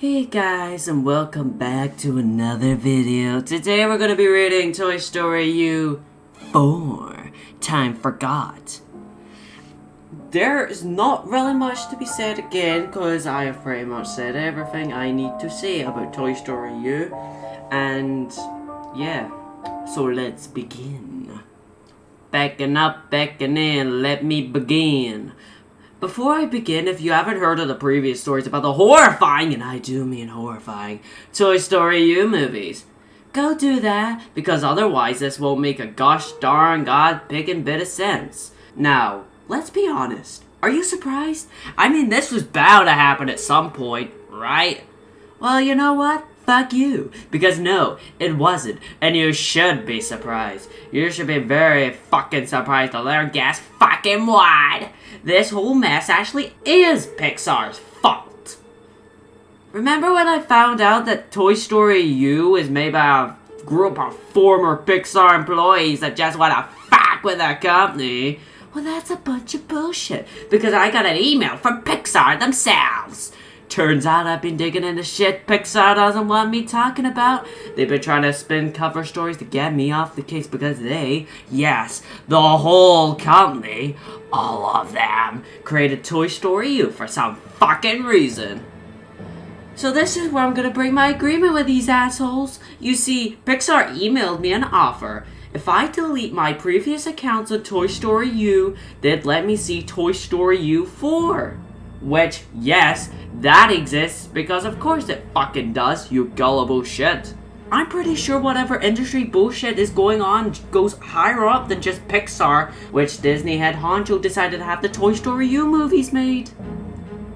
Hey guys, and welcome back to another video. Today we're going to be reading Toy Story U 4, Time Forgot. There's not really much to be said again, because I have pretty much said everything I need to say about Toy Story U. And yeah, so let's begin. Backing up, backing in, let me begin. Before I begin, if you haven't heard of the previous stories about the horrifying, and I do mean horrifying, Toy Story U movies, go do that, because otherwise this won't make a gosh darn god pickin' bit of sense. Now, let's be honest. Are you surprised? I mean, this was bound to happen at some point, right? Well, you know what? Fuck you. Because no, it wasn't. And you should be surprised. You should be very fucking surprised to learn, guess fucking what? This whole mess actually is Pixar's fault. Remember when I found out that Toy Story U is made by a group of former Pixar employees that just want to fuck with their company? Well, that's a bunch of bullshit. Because I got an email from Pixar themselves. Turns out I've been digging into shit Pixar doesn't want me talking about. They've been trying to spin cover stories to get me off the case because they, yes, the whole company, all of them, created Toy Story U for some fucking reason. So this is where I'm gonna bring my agreement with these assholes. You see, Pixar emailed me an offer. If I delete my previous accounts of Toy Story U, they'd let me see Toy Story U 4. Which, yes, that exists because of course it fucking does, you gullible shit. I'm pretty sure whatever industry bullshit is going on goes higher up than just Pixar, which Disney head honcho decided to have the Toy Story U movies made.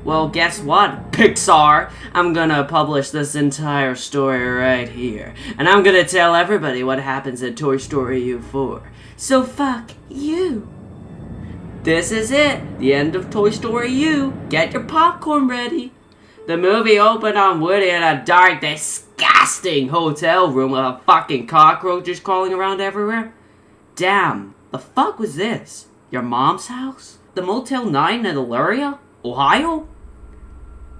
Well, guess what, Pixar? I'm gonna publish this entire story right here, and I'm gonna tell everybody what happens in Toy Story U 4. So fuck you. This is it, the end of Toy Story U. Get your popcorn ready. The movie opened on Woody in a dark, disgusting hotel room with a fucking cockroaches crawling around everywhere. Damn, the fuck was this? Your mom's house? The Motel 9 in Elyria, Ohio?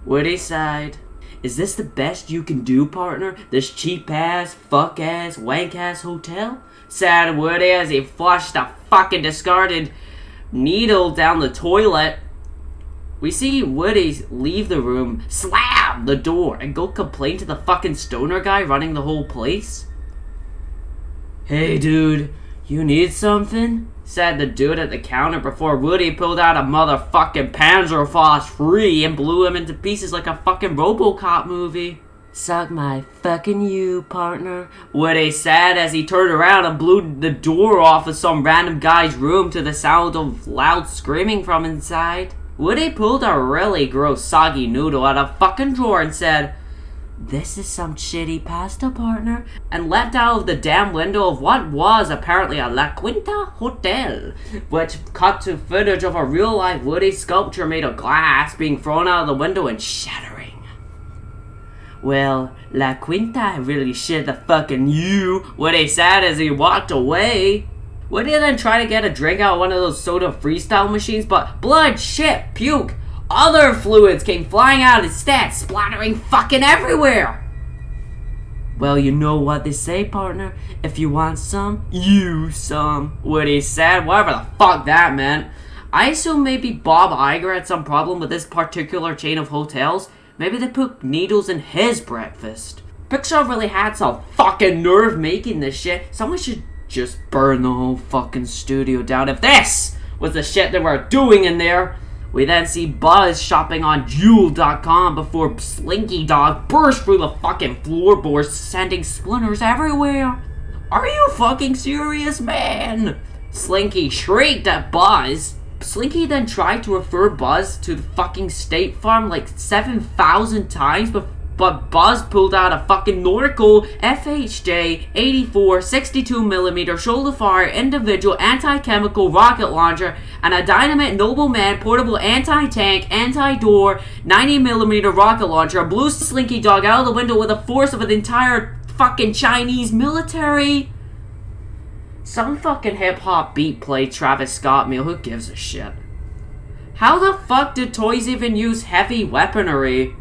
Woody sighed. Is this the best you can do, partner? This cheap-ass, fuck-ass, wank-ass hotel? Sighed Woody as he flushed a fucking discarded needle down the toilet. We see Woody leave the room, slam the door, and go complain to the fucking stoner guy running the whole place. Hey dude, you need something? Said the dude at the counter before Woody pulled out a motherfucking Panzerfaust free and blew him into pieces like a fucking RoboCop movie. Suck my fucking you, partner, Woody said as he turned around and blew the door off of some random guy's room to the sound of loud screaming from inside. Woody pulled a really gross soggy noodle out of a fucking drawer and said, "This is some shitty pasta, partner," and leapt out of the damn window of what was apparently a La Quinta Hotel, which cut to footage of a real-life Woody sculpture made of glass being thrown out of the window and shattering. Well, La Quinta really shit the fucking you, Woody said as he walked away. Woody then tried to get a drink out of one of those soda freestyle machines, but blood, shit, puke, other fluids came flying out instead, splattering fucking everywhere. Well, you know what they say, partner. If you want some, use some, Woody said, whatever the fuck that meant. I assume maybe Bob Iger had some problem with this particular chain of hotels. Maybe they put needles in his breakfast. Pixar really had some fucking nerve making this shit. Someone should just burn the whole fucking studio down if this was the shit they were doing in there. We then see Buzz shopping on Jewel.com before Slinky Dog burst through the fucking floorboards, sending splinters everywhere. Are you fucking serious, man? Slinky shrieked at Buzz. Slinky then tried to refer Buzz to the fucking State Farm like 7,000 times, but Buzz pulled out a fucking Norco FHJ 84 62mm shoulder fire individual anti-chemical rocket launcher and a Dynamite Nobleman portable anti-tank, anti-door 90mm rocket launcher, blew Slinky Dog out of the window with the force of an entire fucking Chinese military. Some fucking hip-hop beat played Travis Scott meal, who gives a shit? How the fuck did toys even use heavy weaponry?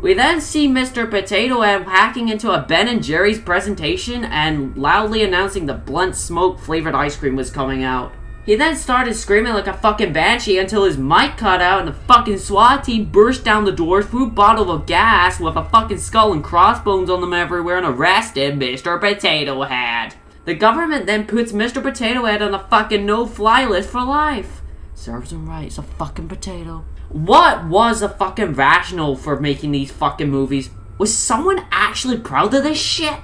We then see Mr. Potato Head hacking into a Ben & Jerry's presentation and loudly announcing the blunt smoke flavored ice cream was coming out. He then started screaming like a fucking banshee until his mic cut out and the fucking SWAT team burst down the door, threw a bottle of gas with a fucking skull and crossbones on them everywhere and arrested Mr. Potato Head. The government then puts Mr. Potato Head on a fucking no-fly list for life. Serves him right, it's a fucking potato. What was the fucking rationale for making these fucking movies? Was someone actually proud of this shit?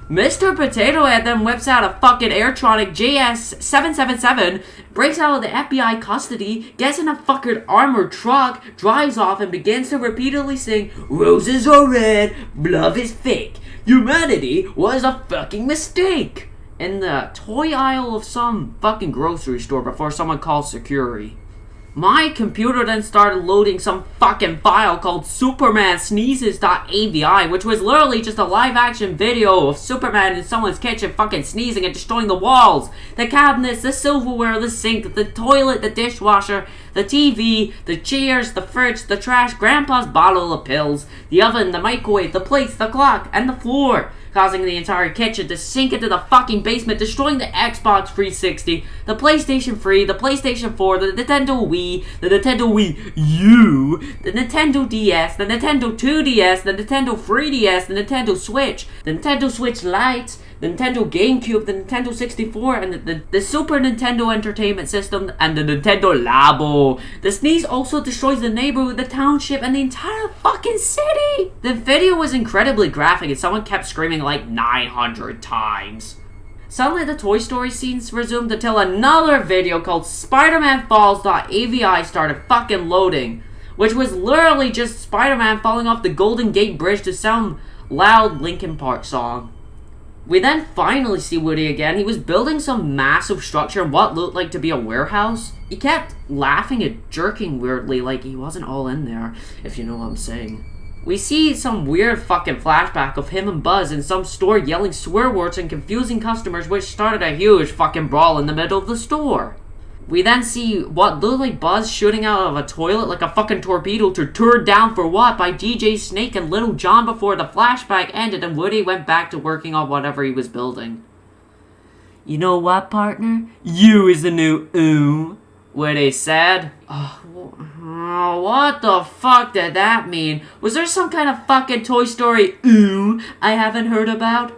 Mr. Potato Head then whips out a fucking Airtronic JS777, breaks out of the FBI custody, gets in a fucking armored truck, drives off, and begins to repeatedly sing, "Roses are red, love is fake, humanity was a fucking mistake," in the toy aisle of some fucking grocery store before someone calls security. My computer then started loading some fucking file called supermansneezes.avi, which was literally just a live action video of Superman in someone's kitchen fucking sneezing and destroying the walls, the cabinets, the silverware, the sink, the toilet, the dishwasher, the TV, the chairs, the fridge, the trash, Grandpa's bottle of pills, the oven, the microwave, the plates, the clock, and the floor, causing the entire kitchen to sink into the fucking basement, destroying the Xbox 360, the PlayStation 3, the PlayStation 4, the Nintendo Wii, the Nintendo Wii U, the Nintendo DS, the Nintendo 2DS, the Nintendo 3DS, the Nintendo Switch, the Nintendo Switch Lite, the Nintendo GameCube, the Nintendo 64, and the Super Nintendo Entertainment System, and the Nintendo Labo. The sneeze also destroys the neighborhood, the township, and the entire fucking city! The video was incredibly graphic and someone kept screaming like 900 times. Suddenly the Toy Story scenes resumed until another video called SpidermanFalls.avi started fucking loading, which was literally just Spider-Man falling off the Golden Gate Bridge to some loud Linkin Park song. We then finally see Woody again. He was building some massive structure in what looked like to be a warehouse. He kept laughing and jerking weirdly like he wasn't all in there, if you know what I'm saying. We see some weird fucking flashback of him and Buzz in some store yelling swear words and confusing customers, which started a huge fucking brawl in the middle of the store. We then see what looked like Buzz shooting out of a toilet like a fucking torpedo to turn down for what by DJ Snake and Little John before the flashback ended and Woody went back to working on whatever he was building. "You know what, partner? You is the new Woody said. What the fuck did that mean? Was there some kind of fucking Toy Story I haven't heard about?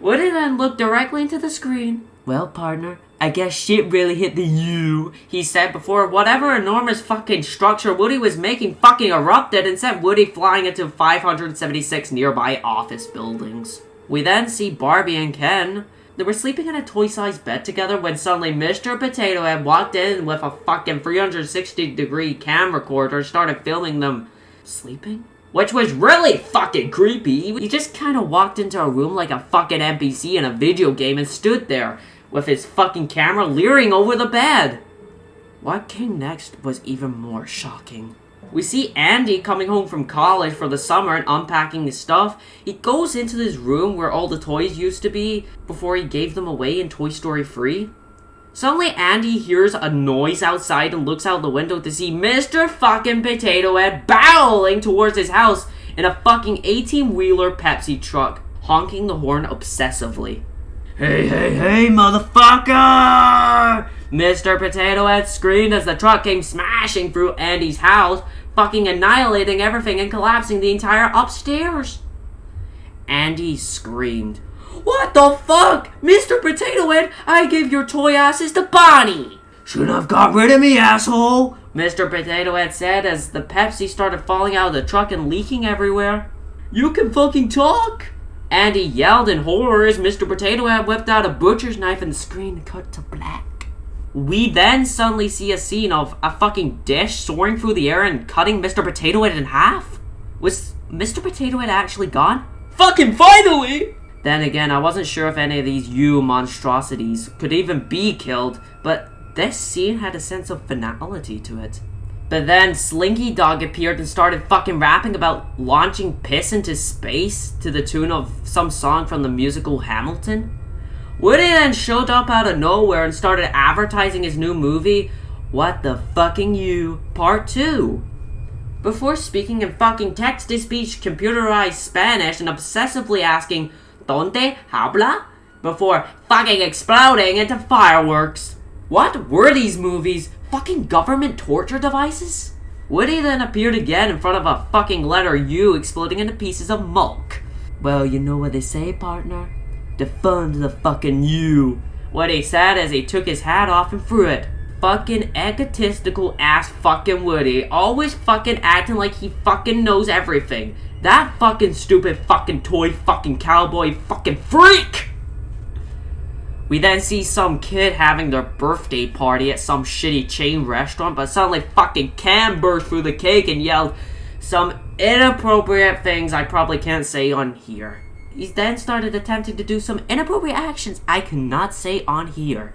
Woody then looked directly into the screen. "Well, partner, I guess shit really hit the U," he said before whatever enormous fucking structure Woody was making fucking erupted and sent Woody flying into 576 nearby office buildings. We then see Barbie and Ken. They were sleeping in a toy-sized bed together when suddenly Mr. Potato Head walked in with a fucking 360-degree camcorder and started filming them sleeping. Which was really fucking creepy. He just kind of walked into a room like a fucking NPC in a video game and stood there with his fucking camera leering over the bed. What came next was even more shocking. We see Andy coming home from college for the summer and unpacking his stuff. He goes into this room where all the toys used to be before he gave them away in Toy Story 3. Suddenly Andy hears a noise outside and looks out the window to see Mr. fucking Potato Head barreling towards his house in a fucking 18-wheeler Pepsi truck, honking the horn obsessively. Hey, motherfucker! Mr. Potato Head screamed as the truck came smashing through Andy's house, fucking annihilating everything and collapsing the entire upstairs. Andy screamed, "What the fuck? Mr. Potato Head, I gave your toy asses to Bonnie!" "Shouldn't have got rid of me, asshole!" Mr. Potato Head said as the Pepsi started falling out of the truck and leaking everywhere. "You can fucking talk!" Andy yelled in horror as Mr. Potato Head whipped out a butcher's knife and the screen cut to black. We then suddenly see a scene of a fucking dish soaring through the air and cutting Mr. Potato Head in half. Was Mr. Potato Head actually gone? Fucking finally! Then again, I wasn't sure if any of these monstrosities could even be killed, but this scene had a sense of finality to it. But then Slinky Dog appeared and started fucking rapping about launching piss into space to the tune of some song from the musical Hamilton. Woody then showed up out of nowhere and started advertising his new movie, What the Fucking You, Part 2. before speaking in fucking text-to-speech computerized Spanish and obsessively asking, ¿Dónde habla? Before fucking exploding into fireworks. What were these movies? Fucking government torture devices? Woody then appeared again in front of a fucking letter U exploding into pieces of muck. Well, you know what they say, partner? Defund the fucking U. What he said as he took his hat off and threw it. Fucking egotistical ass fucking Woody. Always fucking acting like he fucking knows everything. That fucking stupid fucking toy fucking cowboy fucking freak! We then see some kid having their birthday party at some shitty chain restaurant, but suddenly fucking Cam burst through the cake and yelled some inappropriate things I probably can't say on here. He then started attempting to do some inappropriate actions I cannot say on here.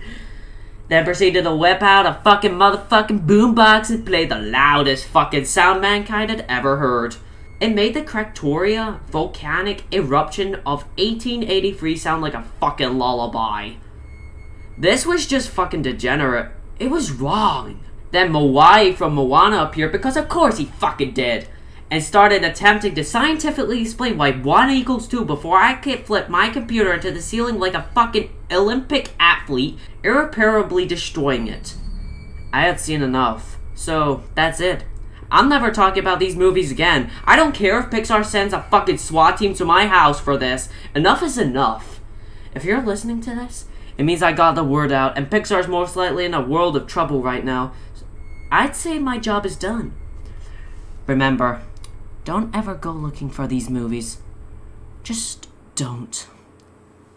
Then proceeded to whip out a fucking motherfucking boombox and play the loudest fucking sound mankind had ever heard. It made the Krakatoa volcanic eruption of 1883 sound like a fucking lullaby. This was just fucking degenerate. It was wrong. Then Moai from Moana appeared because of course he fucking did. And started attempting to scientifically explain why 1 equals 2 before I could flip my computer into the ceiling like a fucking Olympic athlete, irreparably destroying it. I had seen enough. So, that's it. I'm never talking about these movies again. I don't care if Pixar sends a fucking SWAT team to my house for this. Enough is enough. If you're listening to this, it means I got the word out, and Pixar's most likely in a world of trouble right now. I'd say my job is done. Remember, don't ever go looking for these movies. Just don't.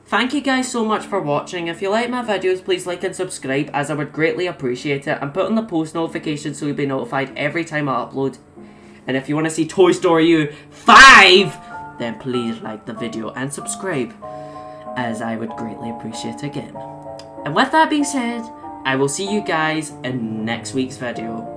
Thank you guys so much for watching. If you like my videos, please like and subscribe, as I would greatly appreciate it. And put on the post notifications so you'll be notified every time I upload. And if you want to see Toy Story U 5, then please like the video and subscribe, as I would greatly appreciate it again. And with that being said, I will see you guys in next week's video.